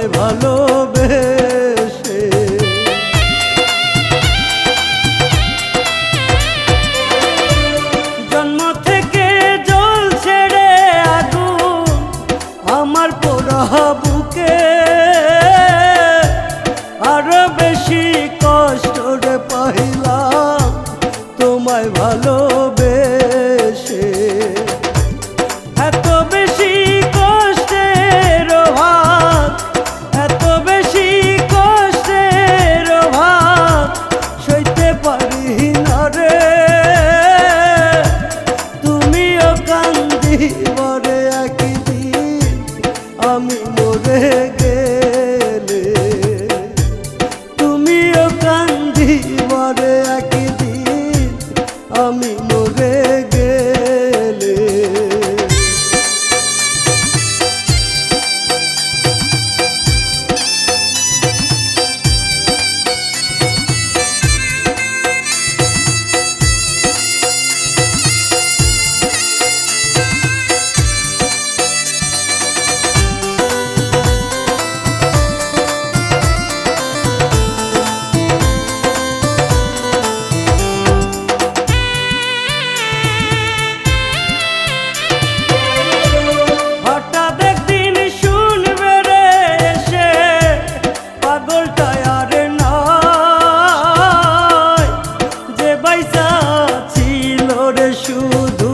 তোমায় ভালোবেসে। জন্ম থেকে জ্বলছে রে আগুন আমার পোড়া বুকে, আরো বেশি কষ্ট রে পাইলাম তোমায় ভালোবেসে। এত বেশি কষ্টের ভাগ, এত বেশি কষ্টের ভাগ সইতে পারি না রে। তুমিও কান্দিবরে একদিন আমি মরে গেলে, তুমিও কান্দিবরে একদিন আমি মরে গেলে। শুধু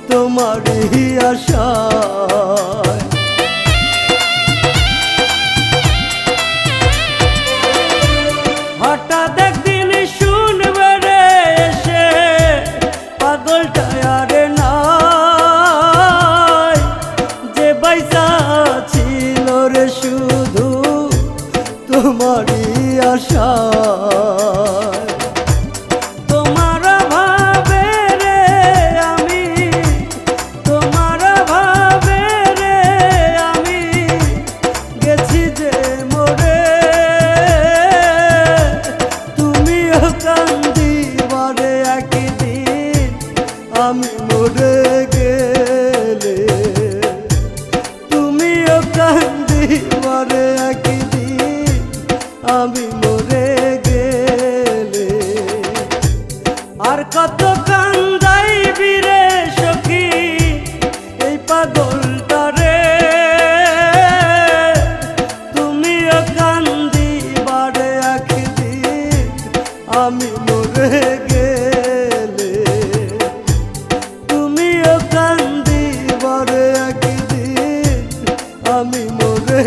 তোমারই আশায় হঠাৎ একদিন শুনবে রে এসে পাগলটা আর নাই, যে বাইসা ছিল রে শুধু তোমারই আশায়। আমি মরে গেলে, তুমিও কান্দিবরে একদিন আমি মরে গেলে। আর কত কান্দাইবি রে সখী এই পাগলটারে, তুমিও কান্দিবরে একদিন আমি মরে গেলে, কান্দিবরে একদিন আমি মরে